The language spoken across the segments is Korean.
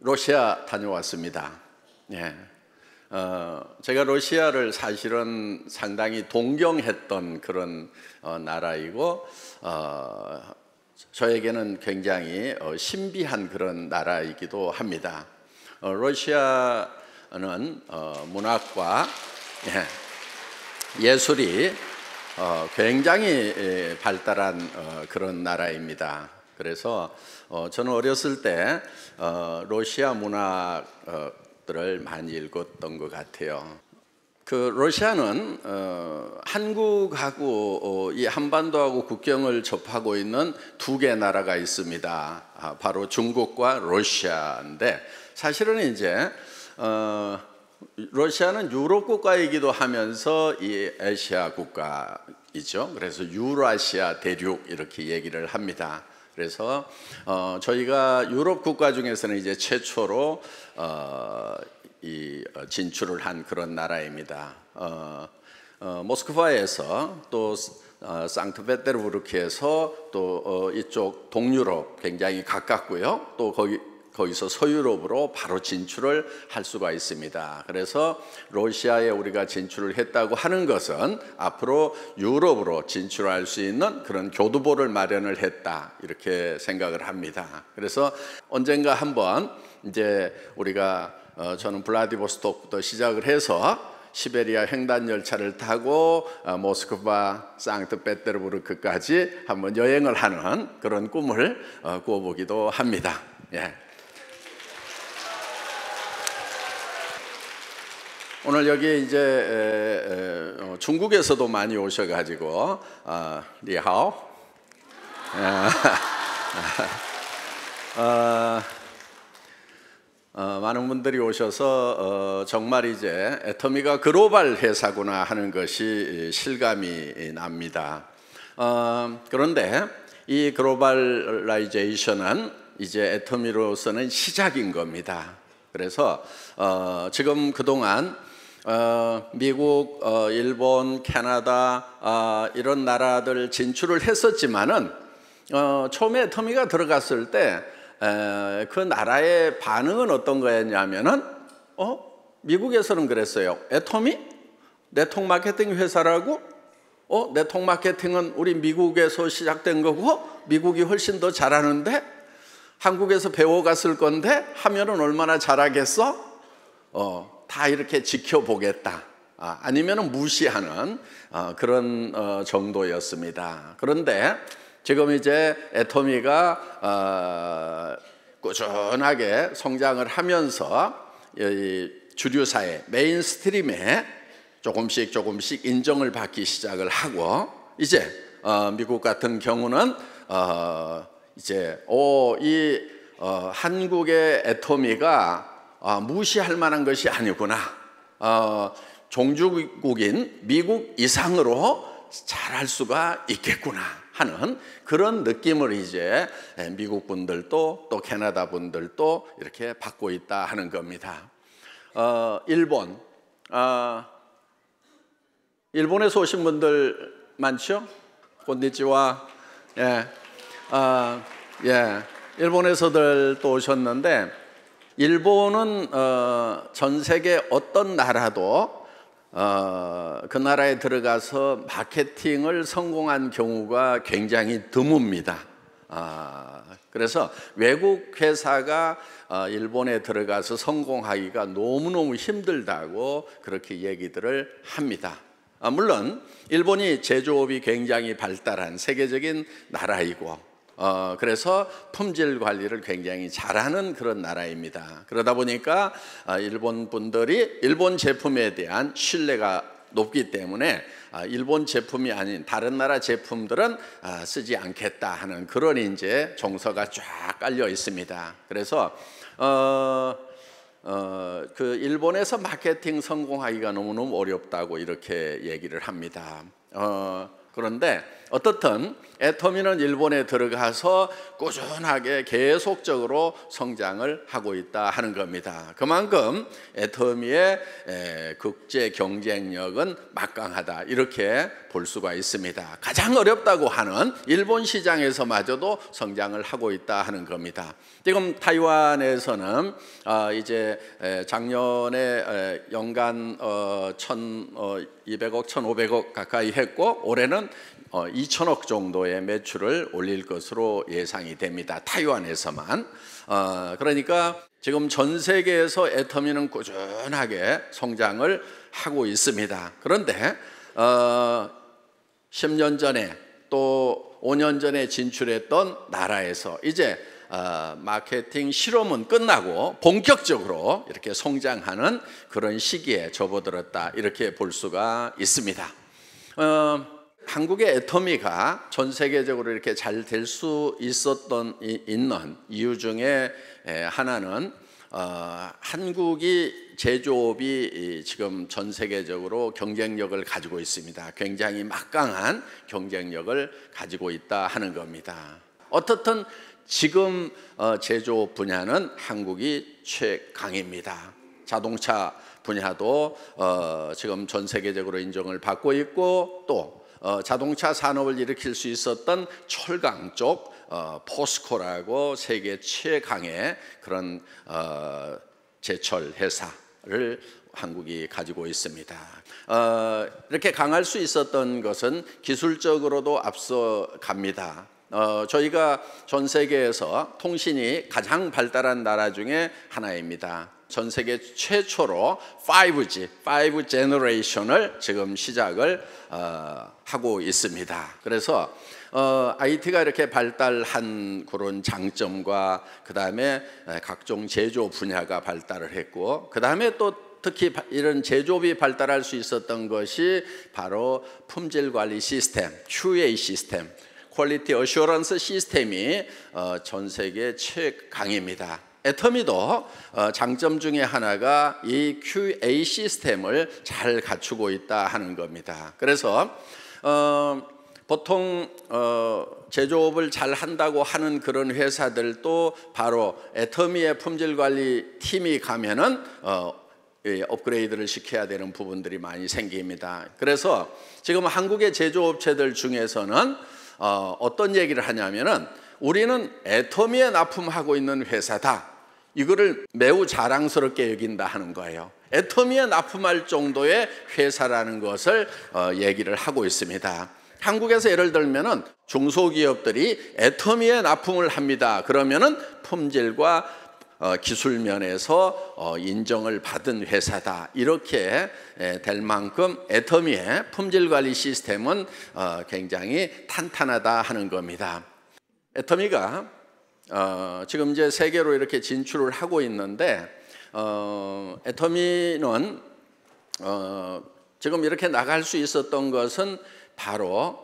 러시아 다녀왔습니다. 예. 제가 러시아를 사실은 상당히 동경했던 그런 나라이고 저에게는 굉장히 신비한 그런 나라이기도 합니다. 러시아는 문학과 예술이 굉장히 발달한 그런 나라입니다. 그래서 저는 어렸을 때 러시아 문학들을 많이 읽었던 것 같아요. 그 러시아는 한국하고 이 한반도하고 국경을 접하고 있는 두 개 나라가 있습니다. 바로 중국과 러시아인데 사실은 이제 러시아는 유럽 국가이기도 하면서 이 아시아 국가이죠. 그래서 유라시아 대륙 이렇게 얘기를 합니다. 그래서 저희가 유럽 국가 중에서는 이제 최초로 진출을 한 그런 나라입니다. 모스크바에서 또 상트페테르부르크에서 또 이쪽 동유럽 굉장히 가깝고요. 또 거기서 서유럽으로 바로 진출을 할 수가 있습니다. 그래서 러시아에 우리가 진출을 했다고 하는 것은 앞으로 유럽으로 진출할 수 있는 그런 교두보를 마련을 했다 이렇게 생각을 합니다. 그래서 언젠가 한번 이제 우리가 저는 블라디보스토크부터 시작을 해서 시베리아 횡단 열차를 타고 모스크바, 상트페테르부르크까지 한번 여행을 하는 그런 꿈을 꾸어보기도 합니다. 예. 오늘 여기 이제 중국에서도 많이 오셔가지고 리하오 많은 분들이 오셔서 정말 이제 애터미가 글로벌 회사구나 하는 것이 실감이 납니다. 그런데 이 글로벌라이제이션은 이제 애터미로서는 시작인 겁니다. 그래서 지금 그동안 미국, 일본, 캐나다 이런 나라들 진출을 했었지만은 처음에 애터미가 들어갔을 때 그 나라의 반응은 어떤 거였냐면은 미국에서는 그랬어요. 애터미? 네트워크 마케팅 회사라고? 네트워크 마케팅은 우리 미국에서 시작된 거고 미국이 훨씬 더 잘하는데 한국에서 배워갔을 건데 하면은 얼마나 잘하겠어? 다 이렇게 지켜보겠다. 아니면은 무시하는 그런 정도였습니다. 그런데 지금 이제 애터미가 꾸준하게 성장을 하면서 주류사회 메인스트림에 조금씩 인정을 받기 시작을 하고 이제 미국 같은 경우는 이제 이 한국의 애터미가 무시할 만한 것이 아니구나. 종주국인 미국 이상으로 잘할 수가 있겠구나 하는 그런 느낌을 이제 미국 분들도 또 캐나다 분들도 이렇게 받고 있다 하는 겁니다. 일본에서 오신 분들 많죠? 곤니치와. 예. 일본에서들 또 오셨는데 일본은 전 세계 어떤 나라도 그 나라에 들어가서 마케팅을 성공한 경우가 굉장히 드뭅니다. 그래서 외국 회사가 일본에 들어가서 성공하기가 너무너무 힘들다고 그렇게 얘기들을 합니다. 물론 일본이 제조업이 굉장히 발달한 세계적인 나라이고 그래서 품질 관리를 굉장히 잘하는 그런 나라입니다. 그러다 보니까 일본 분들이 일본 제품에 대한 신뢰가 높기 때문에 일본 제품이 아닌 다른 나라 제품들은 쓰지 않겠다 하는 그런 이제 정서가 쫙 깔려 있습니다. 그래서 그 일본에서 마케팅 성공하기가 너무너무 어렵다고 이렇게 얘기를 합니다. 그런데 어떻든 애터미는 일본에 들어가서 꾸준하게 계속적으로 성장을 하고 있다 하는 겁니다. 그만큼 애터미의 국제 경쟁력은 막강하다 이렇게 볼 수가 있습니다. 가장 어렵다고 하는 일본 시장에서마저도 성장을 하고 있다 하는 겁니다. 지금 타이완에서는 이제 작년에 연간 1,200억, 1,500억 가까이 했고 올해는 2천억 정도의 매출을 올릴 것으로 예상이 됩니다. 타이완에서만. 그러니까 지금 전 세계에서 애터미는 꾸준하게 성장을 하고 있습니다. 그런데 10년 전에 또 5년 전에 진출했던 나라에서 이제 마케팅 실험은 끝나고 본격적으로 이렇게 성장하는 그런 시기에 접어들었다 이렇게 볼 수가 있습니다. 한국의 애터미가 전 세계적으로 이렇게 잘 될 수 있는 이유 중에 하나는 한국이 제조업이 지금 전 세계적으로 경쟁력을 가지고 있습니다. 굉장히 막강한 경쟁력을 가지고 있다 하는 겁니다. 어떻든 지금 제조업 분야는 한국이 최강입니다. 자동차 분야도 지금 전 세계적으로 인정을 받고 있고 또 자동차 산업을 일으킬 수 있었던 철강 쪽 포스코라고 세계 최강의 그런 제철 회사를 한국이 가지고 있습니다. 이렇게 강할 수 있었던 것은 기술적으로도 앞서갑니다. 저희가 전 세계에서 통신이 가장 발달한 나라 중에 하나입니다. 전 세계 최초로 5G, 5 제너레이션을 지금 시작을 하고 있습니다. 그래서 IT가 이렇게 발달한 그런 장점과 그 다음에 각종 제조 분야가 발달을 했고 그 다음에 또 특히 이런 제조업이 발달할 수 있었던 것이 바로 품질 관리 시스템, QA 시스템, 퀄리티 어슈런스 시스템이 전 세계 최강입니다. 애터미도 장점 중에 하나가 이 QA 시스템을 잘 갖추고 있다 하는 겁니다. 그래서 보통 제조업을 잘 한다고 하는 그런 회사들도 바로 애터미의 품질관리 팀이 가면은 업그레이드를 시켜야 되는 부분들이 많이 생깁니다. 그래서 지금 한국의 제조업체들 중에서는 어떤 얘기를 하냐면은 우리는 애터미에 납품하고 있는 회사다. 이거를 매우 자랑스럽게 여긴다 하는 거예요. 애터미에 납품할 정도의 회사라는 것을 얘기를 하고 있습니다. 한국에서 예를 들면은 중소기업들이 애터미에 납품을 합니다. 그러면은 품질과 기술 면에서 인정을 받은 회사다. 이렇게 될 만큼 애터미의 품질 관리 시스템은 굉장히 탄탄하다 하는 겁니다. 애터미가 지금 이제 세계로 이렇게 진출을 하고 있는데 애터미는 지금 이렇게 나갈 수 있었던 것은 바로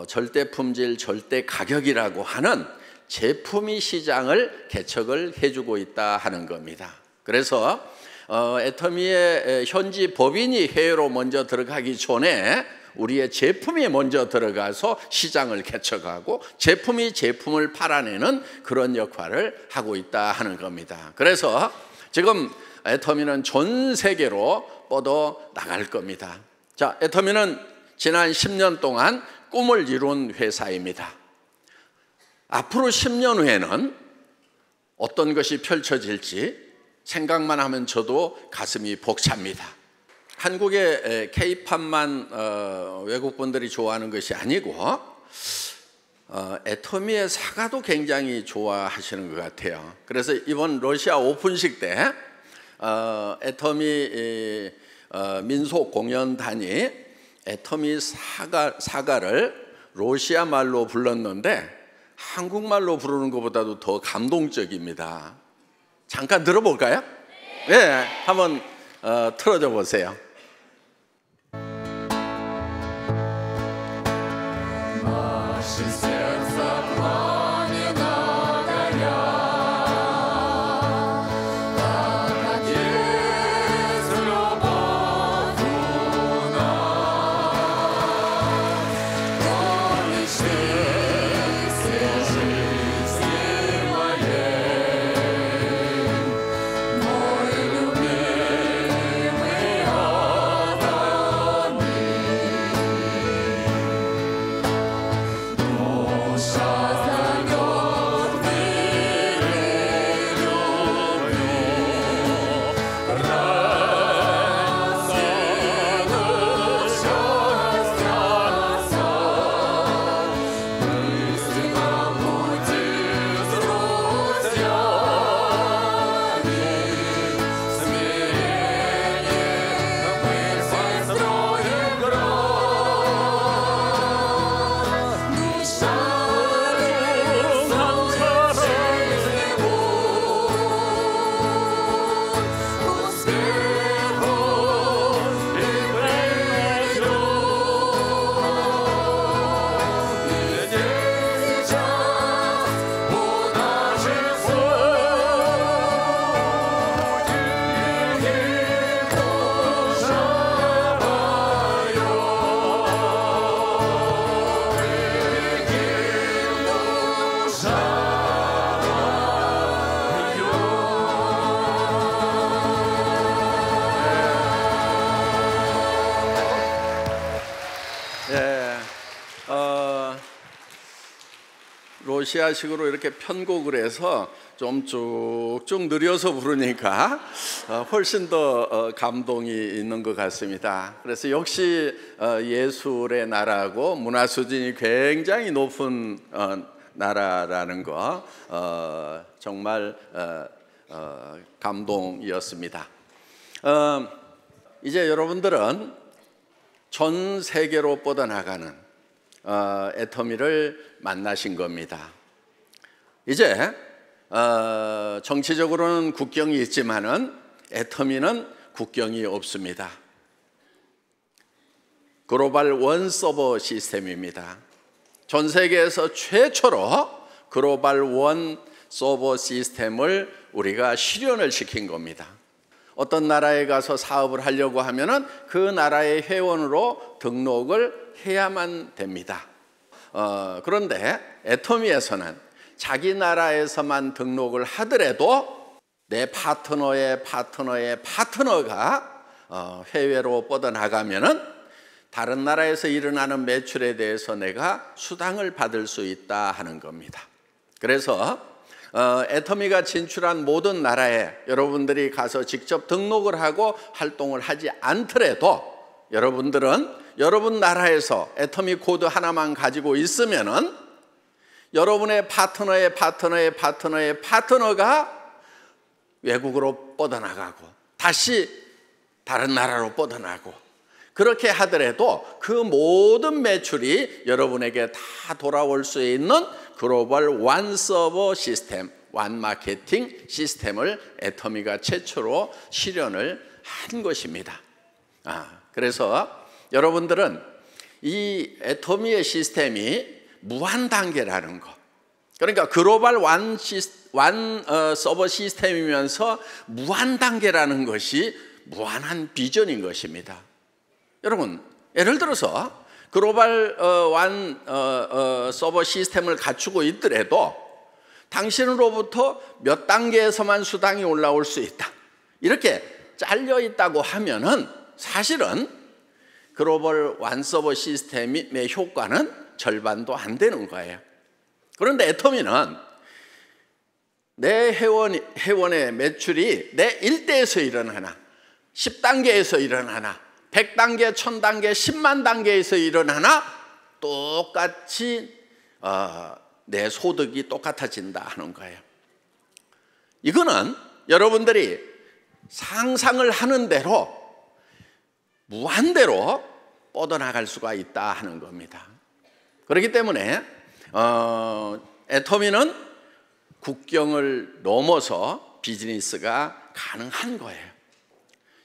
절대 품질, 절대 가격이라고 하는 제품이 시장을 개척을 해주고 있다 하는 겁니다. 그래서 애터미의 현지 법인이 해외로 먼저 들어가기 전에 우리의 제품이 먼저 들어가서 시장을 개척하고 제품이 제품을 팔아내는 그런 역할을 하고 있다 하는 겁니다. 그래서 지금 애터미는 전 세계로 뻗어 나갈 겁니다. 자, 애터미는 지난 10년 동안 꿈을 이룬 회사입니다. 앞으로 10년 후에는 어떤 것이 펼쳐질지 생각만 하면 저도 가슴이 벅찹니다. 한국의 K-팝만 외국분들이 좋아하는 것이 아니고 애터미의 사과도 굉장히 좋아하시는 것 같아요. 그래서 이번 러시아 오픈식 때 애터미 민속 공연단이 애터미 사과를 러시아 말로 불렀는데 한국말로 부르는 것보다도 더 감동적입니다. 잠깐 들어볼까요? 네, 한번 틀어줘 보세요. 러시아식으로 이렇게 편곡을 해서 좀 쭉쭉 느려서 부르니까 훨씬 더 감동이 있는 것 같습니다. 그래서 역시 예술의 나라고 문화 수준이 굉장히 높은 나라라는 거 정말 감동이었습니다. 이제 여러분들은 전 세계로 뻗어나가는 애터미를 만나신 겁니다. 이제 정치적으로는 국경이 있지만은 애터미는 국경이 없습니다. 글로벌 원 서버 시스템입니다. 전 세계에서 최초로 글로벌 원 서버 시스템을 우리가 실현을 시킨 겁니다. 어떤 나라에 가서 사업을 하려고 하면은 그 나라의 회원으로 등록을 해야만 됩니다. 그런데 애터미에서는 자기 나라에서만 등록을 하더라도 내 파트너의 파트너가 해외로 뻗어나가면은 다른 나라에서 일어나는 매출에 대해서 내가 수당을 받을 수 있다 하는 겁니다. 그래서 애터미가 진출한 모든 나라에 여러분들이 가서 직접 등록을 하고 활동을 하지 않더라도 여러분들은 여러분 나라에서 애터미 코드 하나만 가지고 있으면은 여러분의 파트너가 외국으로 뻗어나가고 다시 다른 나라로 뻗어나가고 그렇게 하더라도 그 모든 매출이 여러분에게 다 돌아올 수 있는 글로벌 완 서버 시스템, 완 마케팅 시스템을 애터미가 최초로 실현을 한 것입니다. 그래서 여러분들은 이 애터미의 시스템이 무한 단계라는 거, 그러니까 글로벌 완 서버 시스템이면서 무한 단계라는 것이 무한한 비전인 것입니다. 여러분, 예를 들어서 글로벌 완 서버 시스템을 갖추고 있더라도 당신으로부터 몇 단계에서만 수당이 올라올 수 있다, 이렇게 잘려 있다고 하면은 사실은 글로벌 완 서버 시스템의 효과는 절반도 안 되는 거예요. 그런데 애터미는 내 회원의 매출이 내 일대에서 일어나나 10단계에서 일어나나 100단계, 1000단계, 10만 단계에서 일어나나 똑같이 내 소득이 똑같아진다 하는 거예요. 이거는 여러분들이 상상을 하는 대로 무한대로 뻗어나갈 수가 있다 하는 겁니다. 그렇기 때문에 애터미는 국경을 넘어서 비즈니스가 가능한 거예요.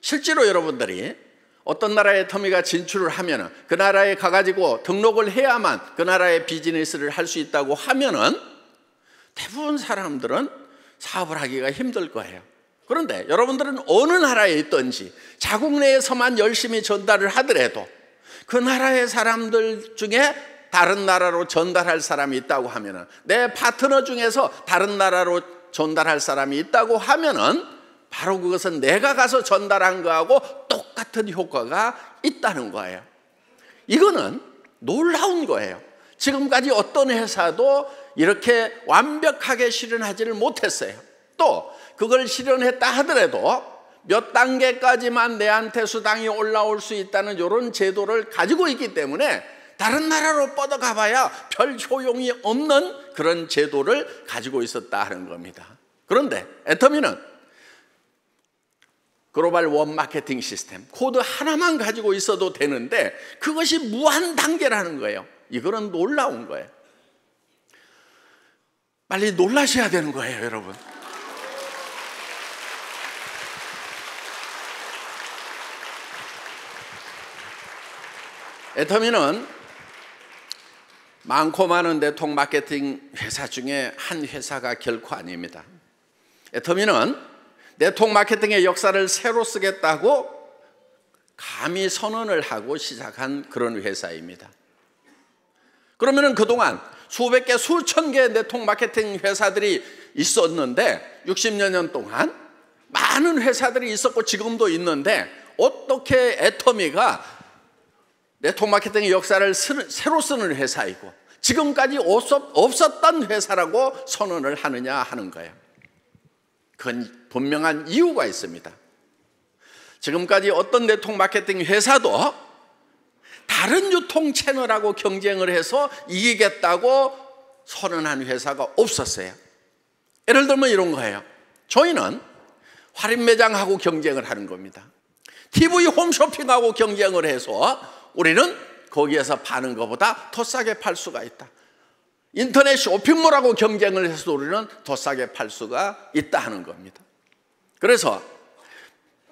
실제로 여러분들이 어떤 나라에 애터미가 진출을 하면은 그 나라에 가가지고 등록을 해야만 그 나라의 비즈니스를 할 수 있다고 하면은 대부분 사람들은 사업을 하기가 힘들 거예요. 그런데 여러분들은 어느 나라에 있든지 자국 내에서만 열심히 전달을 하더라도 그 나라의 사람들 중에 다른 나라로 전달할 사람이 있다고 하면은 내 파트너 중에서 다른 나라로 전달할 사람이 있다고 하면은 바로 그것은 내가 가서 전달한 거하고 똑같은 효과가 있다는 거예요. 이거는 놀라운 거예요. 지금까지 어떤 회사도 이렇게 완벽하게 실현하지를 못했어요. 또 그걸 실현했다 하더라도 몇 단계까지만 내한테 수당이 올라올 수 있다는 이런 제도를 가지고 있기 때문에 다른 나라로 뻗어가 봐야 별 효용이 없는 그런 제도를 가지고 있었다 하는 겁니다. 그런데 애터미는 글로벌 원 마케팅 시스템 코드 하나만 가지고 있어도 되는데 그것이 무한 단계라는 거예요. 이거는 놀라운 거예요. 빨리 놀라셔야 되는 거예요, 여러분. 애터미는 많고 많은 네트워크 마케팅 회사 중에 한 회사가 결코 아닙니다. 애터미는 네트워크 마케팅의 역사를 새로 쓰겠다고 감히 선언을 하고 시작한 그런 회사입니다. 그러면은 그동안 수백 개, 수천 개의 네트워크 마케팅 회사들이 있었는데 60여 년 동안 많은 회사들이 있었고 지금도 있는데 어떻게 애터미가 네트워크 마케팅의 역사를 새로 쓰는 회사이고 지금까지 없었던 회사라고 선언을 하느냐 하는 거예요. 그건 분명한 이유가 있습니다. 지금까지 어떤 네트워크 마케팅 회사도 다른 유통 채널하고 경쟁을 해서 이기겠다고 선언한 회사가 없었어요. 예를 들면 이런 거예요. 저희는 할인 매장하고 경쟁을 하는 겁니다. TV 홈쇼핑하고 경쟁을 해서 우리는 거기에서 파는 것보다 더 싸게 팔 수가 있다. 인터넷 쇼핑몰하고 경쟁을 해서 우리는 더 싸게 팔 수가 있다 하는 겁니다. 그래서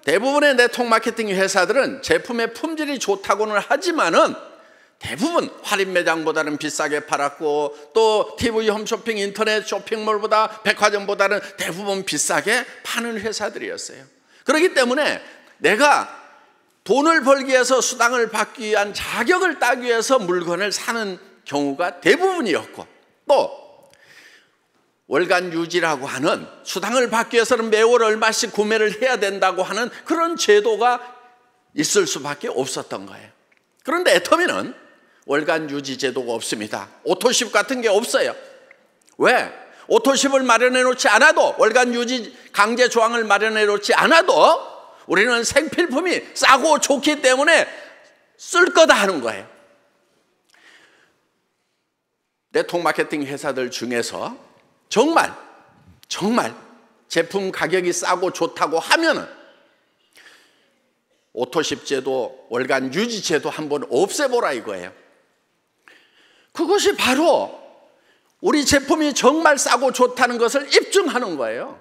대부분의 네트워크 마케팅 회사들은 제품의 품질이 좋다고는 하지만은 대부분 할인 매장보다는 비싸게 팔았고, 또 TV 홈쇼핑, 인터넷 쇼핑몰보다, 백화점보다는 대부분 비싸게 파는 회사들이었어요. 그렇기 때문에 내가 돈을 벌기 위해서, 수당을 받기 위한 자격을 따기 위해서 물건을 사는 경우가 대부분이었고, 또 월간 유지라고 하는, 수당을 받기 위해서는 매월 얼마씩 구매를 해야 된다고 하는 그런 제도가 있을 수밖에 없었던 거예요. 그런데 애터미는 월간 유지 제도가 없습니다. 오토십 같은 게 없어요. 왜? 오토십을 마련해 놓지 않아도, 월간 유지 강제 조항을 마련해 놓지 않아도 우리는 생필품이 싸고 좋기 때문에 쓸 거다 하는 거예요. 네트워크 마케팅 회사들 중에서 정말 제품 가격이 싸고 좋다고 하면은 오토십 제도, 월간 유지 제도 한번 없애보라 이거예요. 그것이 바로 우리 제품이 정말 싸고 좋다는 것을 입증하는 거예요.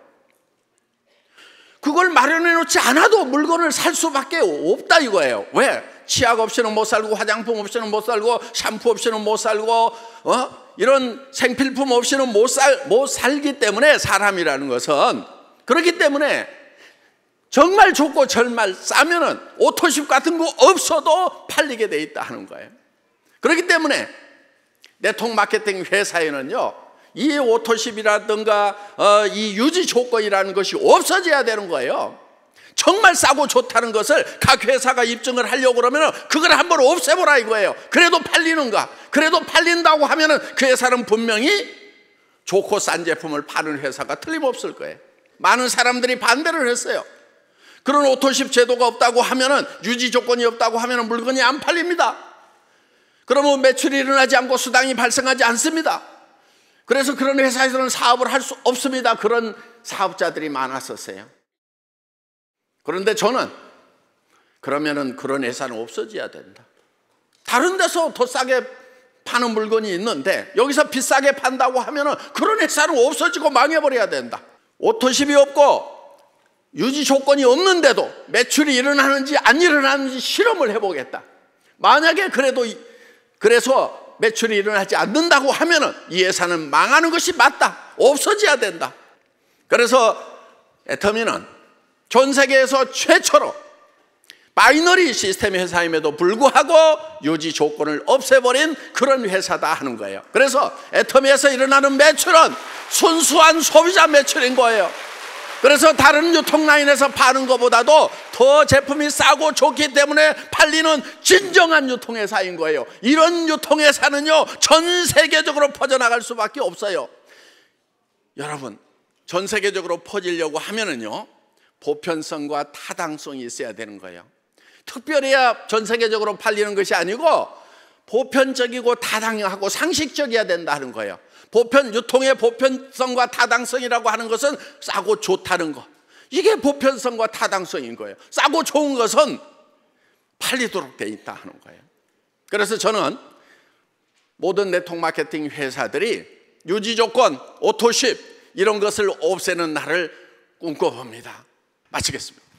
그걸 마련해 놓지 않아도 물건을 살 수밖에 없다 이거예요. 왜? 치약 없이는 못 살고, 화장품 없이는 못 살고, 샴푸 없이는 못 살고, 이런 생필품 없이는 못 살기 때문에, 사람이라는 것은. 그렇기 때문에 정말 좋고 정말 싸면은 오토십 같은 거 없어도 팔리게 돼 있다 하는 거예요. 그렇기 때문에 네트워크 마케팅 회사에는요, 이 오토십이라든가 이 유지 조건이라는 것이 없어져야 되는 거예요. 정말 싸고 좋다는 것을 각 회사가 입증을 하려고 그러면 그걸 한번 없애보라 이거예요. 그래도 팔리는가? 그래도 팔린다고 하면 그 회사는 분명히 좋고 싼 제품을 파는 회사가 틀림없을 거예요. 많은 사람들이 반대를 했어요. 그런 오토십 제도가 없다고 하면, 유지 조건이 없다고 하면 물건이 안 팔립니다. 그러면 매출이 일어나지 않고 수당이 발생하지 않습니다. 그래서 그런 회사에서는 사업을 할 수 없습니다. 그런 사업자들이 많았었어요. 그런데 저는 그러면은 그런 회사는 없어져야 된다. 다른 데서 더 싸게 파는 물건이 있는데 여기서 비싸게 판다고 하면은 그런 회사는 없어지고 망해버려야 된다. 오토십이 없고 유지 조건이 없는데도 매출이 일어나는지 안 일어나는지 실험을 해보겠다. 만약에 그래서 매출이 일어나지 않는다고 하면은 이 회사는 망하는 것이 맞다. 없어져야 된다. 그래서 애터미는 전 세계에서 최초로 바이너리 시스템 회사임에도 불구하고 유지 조건을 없애버린 그런 회사다 하는 거예요. 그래서 애터미에서 일어나는 매출은 순수한 소비자 매출인 거예요. 그래서 다른 유통라인에서 파는 것보다도 더 제품이 싸고 좋기 때문에 팔리는 진정한 유통회사인 거예요. 이런 유통회사는요, 전 세계적으로 퍼져나갈 수밖에 없어요. 여러분, 전 세계적으로 퍼지려고 하면은요, 보편성과 타당성이 있어야 되는 거예요. 특별해야 전 세계적으로 팔리는 것이 아니고 보편적이고 타당하고 상식적이어야 된다 하는 거예요. 유통의 보편성과 타당성이라고 하는 것은 싸고 좋다는 것, 이게 보편성과 타당성인 거예요. 싸고 좋은 것은 팔리도록 돼 있다 하는 거예요. 그래서 저는 모든 네트워크 마케팅 회사들이 유지 조건, 오토십 이런 것을 없애는 날을 꿈꿔봅니다. 마치겠습니다.